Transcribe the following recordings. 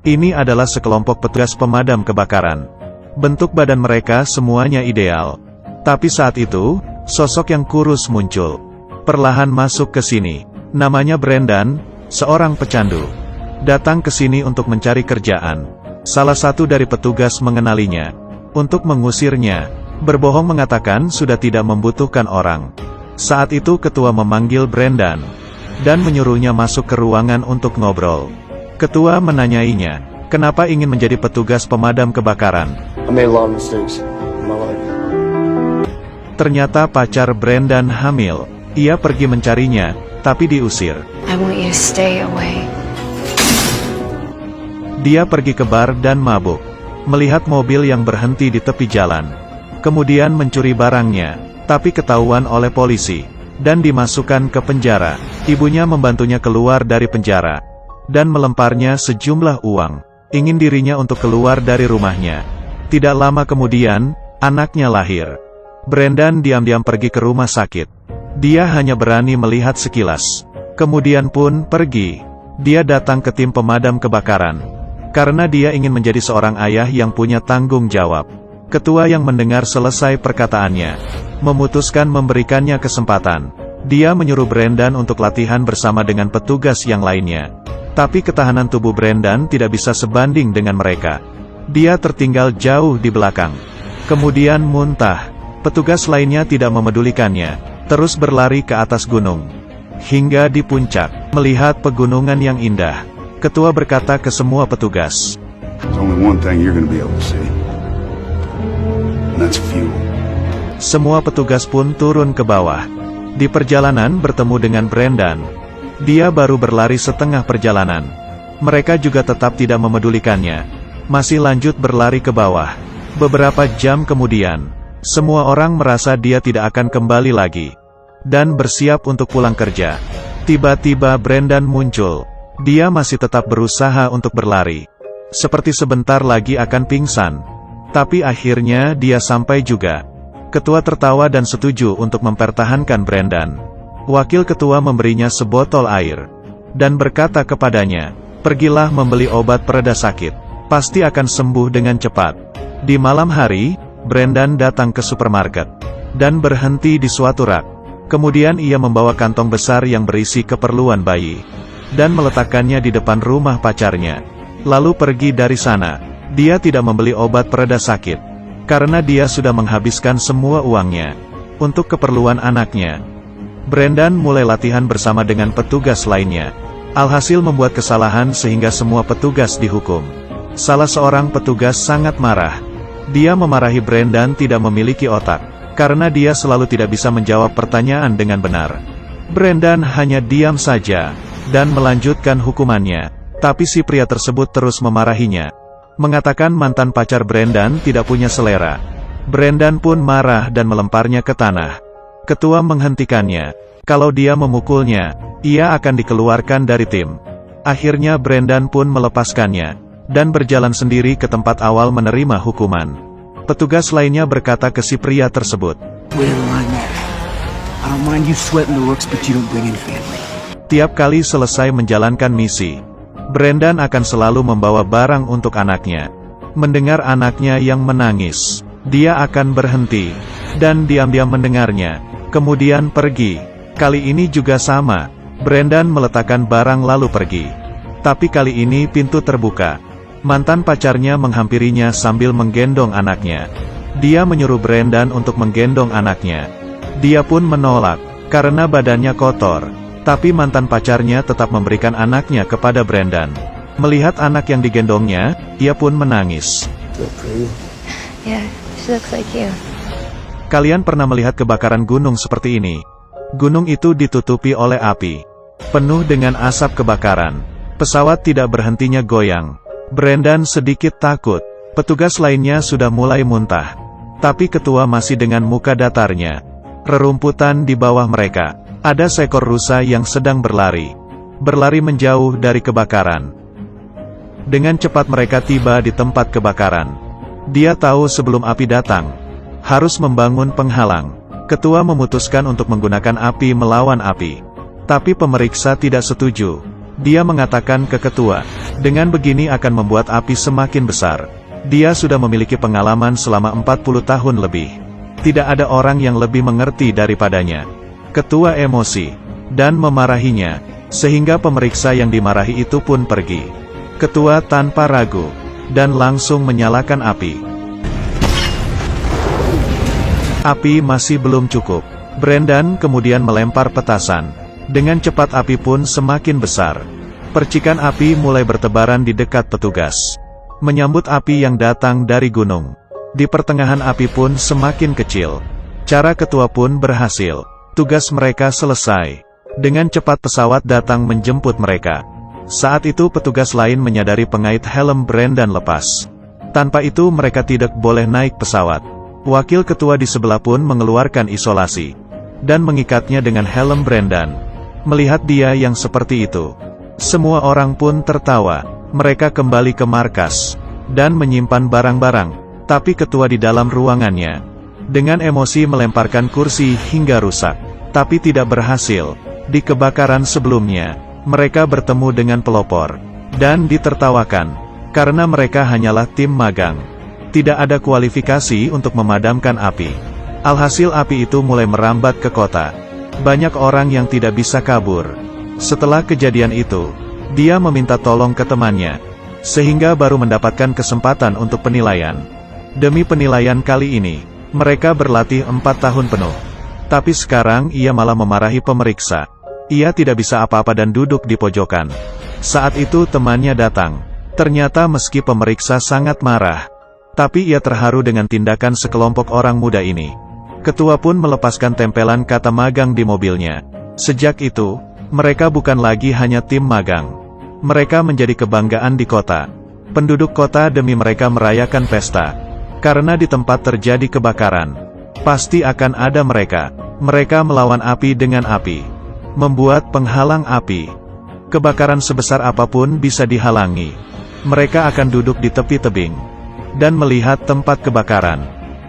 Ini adalah sekelompok petugas pemadam kebakaran. Bentuk badan mereka semuanya ideal. Tapi saat itu, sosok yang kurus muncul. Perlahan masuk ke sini. Namanya Brendan, seorang pecandu. Datang ke sini untuk mencari kerjaan. Salah satu dari petugas mengenalinya. Untuk mengusirnya, berbohong mengatakan sudah tidak membutuhkan orang. Saat itu ketua memanggil Brendan dan menyuruhnya masuk ke ruangan untuk ngobrol. Ketua menanyainya, kenapa ingin menjadi petugas pemadam kebakaran. Ternyata pacar Brendan hamil. Ia pergi mencarinya, tapi diusir. Dia pergi ke bar dan mabuk. Melihat mobil yang berhenti di tepi jalan. Kemudian mencuri barangnya, tapi ketahuan oleh polisi, dan dimasukkan ke penjara. Ibunya membantunya keluar dari penjara, dan melemparnya sejumlah uang. Ingin dirinya untuk keluar dari rumahnya. Tidak lama kemudian, anaknya lahir. Brendan diam-diam pergi ke rumah sakit. Dia hanya berani melihat sekilas. Kemudian pun pergi. Dia datang ke tim pemadam kebakaran. Karena dia ingin menjadi seorang ayah yang punya tanggung jawab. Ketua yang mendengar selesai perkataannya, memutuskan memberikannya kesempatan. Dia menyuruh Brendan untuk latihan bersama dengan petugas yang lainnya. Tapi ketahanan tubuh Brendan tidak bisa sebanding dengan mereka. Dia tertinggal jauh di belakang. Kemudian muntah. Petugas lainnya tidak memedulikannya, terus berlari ke atas gunung. Hingga di puncak, melihat pegunungan yang indah, ketua berkata ke semua petugas, semua petugas pun turun ke bawah. Di perjalanan bertemu dengan Brendan. Dia baru berlari setengah perjalanan. Mereka juga tetap tidak memedulikannya. Masih lanjut berlari ke bawah. Beberapa jam kemudian, semua orang merasa dia tidak akan kembali lagi. Dan bersiap untuk pulang kerja. Tiba-tiba Brendan muncul. Dia masih tetap berusaha untuk berlari. Seperti sebentar lagi akan pingsan. Tapi akhirnya dia sampai juga. Ketua tertawa dan setuju untuk mempertahankan Brendan. Wakil ketua memberinya sebotol air. Dan berkata kepadanya, pergilah membeli obat pereda sakit. Pasti akan sembuh dengan cepat. Di malam hari, Brendan datang ke supermarket. Dan berhenti di suatu rak. Kemudian ia membawa kantong besar yang berisi keperluan bayi. Dan meletakkannya di depan rumah pacarnya. Lalu pergi dari sana. Dia tidak membeli obat pereda sakit. Karena dia sudah menghabiskan semua uangnya. Untuk keperluan anaknya. Brendan mulai latihan bersama dengan petugas lainnya. Alhasil membuat kesalahan sehingga semua petugas dihukum. Salah seorang petugas sangat marah. Dia memarahi Brendan tidak memiliki otak. Karena dia selalu tidak bisa menjawab pertanyaan dengan benar. Brendan hanya diam saja. Dan melanjutkan hukumannya. Tapi si pria tersebut terus memarahinya. Mengatakan mantan pacar Brendan tidak punya selera. Brendan pun marah dan melemparnya ke tanah. Ketua menghentikannya. Kalau dia memukulnya, ia akan dikeluarkan dari tim. Akhirnya Brendan pun melepaskannya. Dan berjalan sendiri ke tempat awal menerima hukuman. Petugas lainnya berkata ke si pria tersebut, tiap kali selesai menjalankan misi, Brendan akan selalu membawa barang untuk anaknya. Mendengar anaknya yang menangis, dia akan berhenti, dan diam-diam mendengarnya, kemudian pergi. Kali ini juga sama, Brendan meletakkan barang lalu pergi. Tapi kali ini pintu terbuka. Mantan pacarnya menghampirinya sambil menggendong anaknya. Dia menyuruh Brendan untuk menggendong anaknya. Dia pun menolak, karena badannya kotor. Tapi mantan pacarnya tetap memberikan anaknya kepada Brendan. Melihat anak yang digendongnya, ia pun menangis. Kalian pernah melihat kebakaran gunung seperti ini? Gunung itu ditutupi oleh api. Penuh dengan asap kebakaran. Pesawat tidak berhentinya goyang. Brendan sedikit takut. Petugas lainnya sudah mulai muntah. Tapi ketua masih dengan muka datarnya. Rerumputan di bawah mereka. Ada seekor rusa yang sedang berlari. Berlari menjauh dari kebakaran. Dengan cepat mereka tiba di tempat kebakaran. Dia tahu sebelum api datang, harus membangun penghalang. Ketua memutuskan untuk menggunakan api melawan api. Tapi pemeriksa tidak setuju. Dia mengatakan ke ketua, dengan begini akan membuat api semakin besar. Dia sudah memiliki pengalaman selama 40 tahun lebih. Tidak ada orang yang lebih mengerti daripadanya. Ketua emosi dan memarahinya, sehingga pemeriksa yang dimarahi itu pun pergi. Ketua tanpa ragu dan langsung menyalakan api. Api masih belum cukup. Brendan kemudian melempar petasan. Dengan cepat api pun semakin besar. Percikan api mulai bertebaran di dekat petugas, menyambut api yang datang dari gunung. Di pertengahan api pun semakin kecil. Cara ketua pun berhasil. Tugas mereka selesai. Dengan cepat pesawat datang menjemput mereka. Saat itu petugas lain menyadari pengait helm Brendan lepas. Tanpa itu mereka tidak boleh naik pesawat. Wakil ketua di sebelah pun mengeluarkan isolasi dan mengikatnya dengan helm Brendan. Melihat dia yang seperti itu, semua orang pun tertawa. Mereka kembali ke markas dan menyimpan barang-barang, tapi ketua di dalam ruangannya dengan emosi melemparkan kursi hingga rusak, tapi tidak berhasil. Di kebakaran sebelumnya, mereka bertemu dengan pelopor dan ditertawakan karena mereka hanyalah tim magang. Tidak ada kualifikasi untuk memadamkan api. Alhasil api itu mulai merambat ke kota. Banyak orang yang tidak bisa kabur. Setelah kejadian itu, dia meminta tolong ke temannya, sehingga baru mendapatkan kesempatan untuk penilaian. Demi penilaian kali ini, mereka berlatih 4 tahun penuh. Tapi sekarang ia malah memarahi pemeriksa. Ia tidak bisa apa-apa dan duduk di pojokan. Saat itu temannya datang. Ternyata meski pemeriksa sangat marah, tapi ia terharu dengan tindakan sekelompok orang muda ini. Ketua pun melepaskan tempelan kata magang di mobilnya. Sejak itu, mereka bukan lagi hanya tim magang. Mereka menjadi kebanggaan di kota. Penduduk kota demi mereka merayakan pesta. Karena di tempat terjadi kebakaran, pasti akan ada mereka. Mereka melawan api dengan api. Membuat penghalang api. Kebakaran sebesar apapun bisa dihalangi. Mereka akan duduk di tepi tebing dan melihat tempat kebakaran.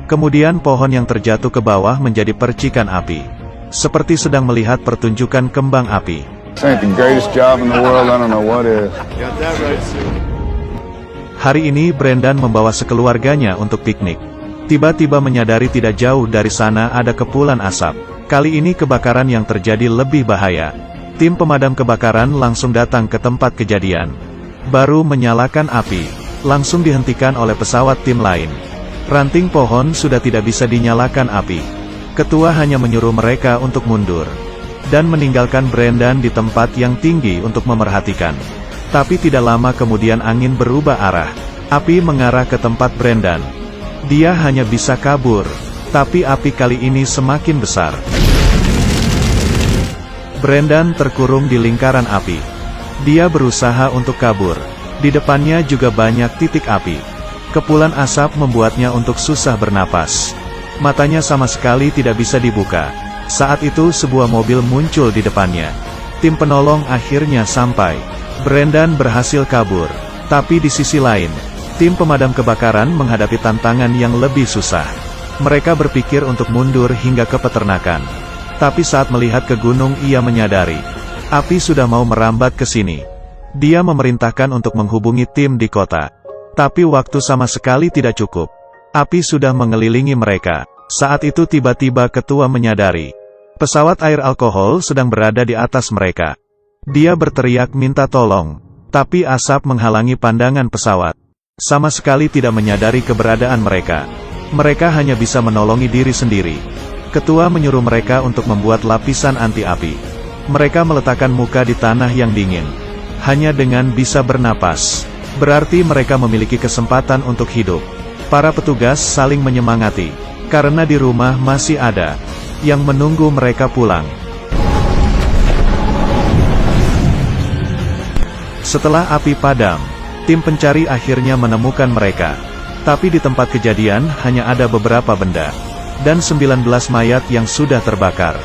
Kemudian pohon yang terjatuh ke bawah menjadi percikan api. Seperti sedang melihat pertunjukan kembang api. Hari ini Brendan membawa sekeluarganya untuk piknik. Tiba-tiba menyadari tidak jauh dari sana ada kepulan asap. Kali ini kebakaran yang terjadi lebih bahaya. Tim pemadam kebakaran langsung datang ke tempat kejadian. Baru menyalakan api, langsung dihentikan oleh pesawat tim lain. Ranting pohon sudah tidak bisa dinyalakan api. Ketua hanya menyuruh mereka untuk mundur dan meninggalkan Brendan di tempat yang tinggi untuk memerhatikan. Tapi tidak lama kemudian angin berubah arah. Api mengarah ke tempat Brendan. Dia hanya bisa kabur, tapi api kali ini semakin besar. Brendan terkurung di lingkaran api. Dia berusaha untuk kabur. Di depannya juga banyak titik api. Kepulan asap membuatnya untuk susah bernapas. Matanya sama sekali tidak bisa dibuka. Saat itu sebuah mobil muncul di depannya. Tim penolong akhirnya sampai. Brendan berhasil kabur. Tapi di sisi lain, tim pemadam kebakaran menghadapi tantangan yang lebih susah. Mereka berpikir untuk mundur hingga ke peternakan. Tapi saat melihat ke gunung ia menyadari, api sudah mau merambat ke sini. Dia memerintahkan untuk menghubungi tim di kota. Tapi waktu sama sekali tidak cukup. Api sudah mengelilingi mereka. Saat itu tiba-tiba ketua menyadari, pesawat air alkohol sedang berada di atas mereka. Dia berteriak minta tolong, tapi asap menghalangi pandangan pesawat. Sama sekali tidak menyadari keberadaan mereka. Mereka hanya bisa menolongi diri sendiri. Ketua menyuruh mereka untuk membuat lapisan anti-api. Mereka meletakkan muka di tanah yang dingin. Hanya dengan bisa bernapas, berarti mereka memiliki kesempatan untuk hidup. Para petugas saling menyemangati, karena di rumah masih ada yang menunggu mereka pulang. Setelah api padam, tim pencari akhirnya menemukan mereka. Tapi di tempat kejadian hanya ada beberapa benda, dan 19 mayat yang sudah terbakar.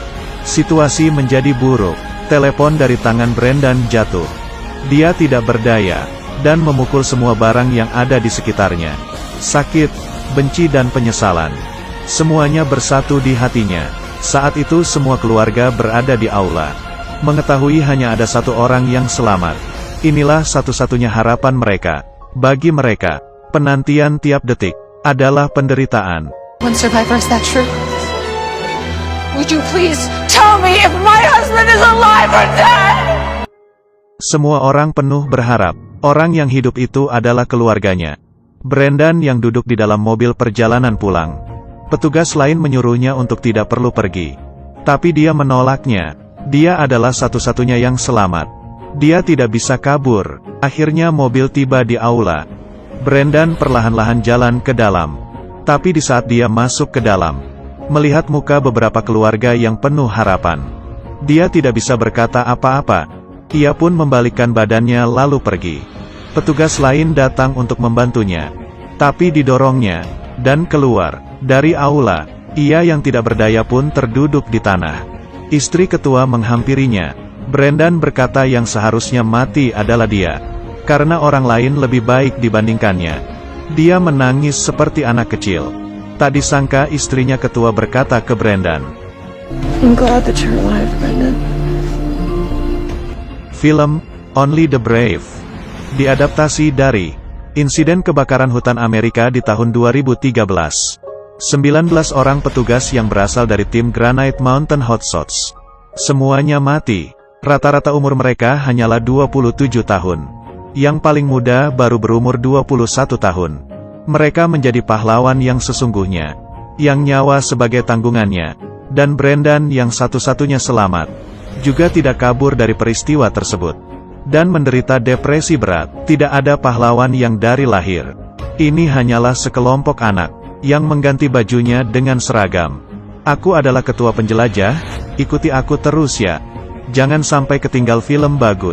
Situasi menjadi buruk. Telepon dari tangan Brendan jatuh. Dia tidak berdaya, dan memukul semua barang yang ada di sekitarnya. Sakit, benci dan penyesalan. Semuanya bersatu di hatinya. Saat itu semua keluarga berada di aula. Mengetahui hanya ada satu orang yang selamat. Inilah satu-satunya harapan mereka. Bagi mereka, penantian tiap detik adalah penderitaan. One survivor, is that true? Would you please tell me if my husband is alive or dead? Semua orang penuh berharap. Orang yang hidup itu adalah keluarganya. Brendan yang duduk di dalam mobil perjalanan pulang. Petugas lain menyuruhnya untuk tidak perlu pergi. Tapi dia menolaknya. Dia adalah satu-satunya yang selamat. Dia tidak bisa kabur. Akhirnya mobil tiba di aula. Brendan perlahan-lahan jalan ke dalam. Tapi di saat dia masuk ke dalam, melihat muka beberapa keluarga yang penuh harapan, dia tidak bisa berkata apa-apa. Ia pun membalikkan badannya lalu pergi. Petugas lain datang untuk membantunya. Tapi didorongnya, dan keluar dari aula. Ia yang tidak berdaya pun terduduk di tanah. Istri ketua menghampirinya. Brendan berkata yang seharusnya mati adalah dia. Karena orang lain lebih baik dibandingkannya. Dia menangis seperti anak kecil. Tak disangka istrinya ketua berkata ke Brendan, I'm glad that you're alive, Brendan. Film Only the Brave diadaptasi dari insiden kebakaran hutan Amerika di tahun 2013. 19 orang petugas yang berasal dari tim Granite Mountain Hotshots. Semuanya mati. Rata-rata umur mereka hanyalah 27 tahun. Yang paling muda baru berumur 21 tahun. Mereka menjadi pahlawan yang sesungguhnya. Yang nyawa sebagai tanggungannya. Dan Brendan yang satu-satunya selamat. Juga tidak kabur dari peristiwa tersebut. Dan menderita depresi berat. Tidak ada pahlawan yang dari lahir. Ini hanyalah sekelompok anak yang mengganti bajunya dengan seragam. Aku adalah ketua penjelajah, ikuti aku terus ya. Jangan sampai ketinggal film bagus.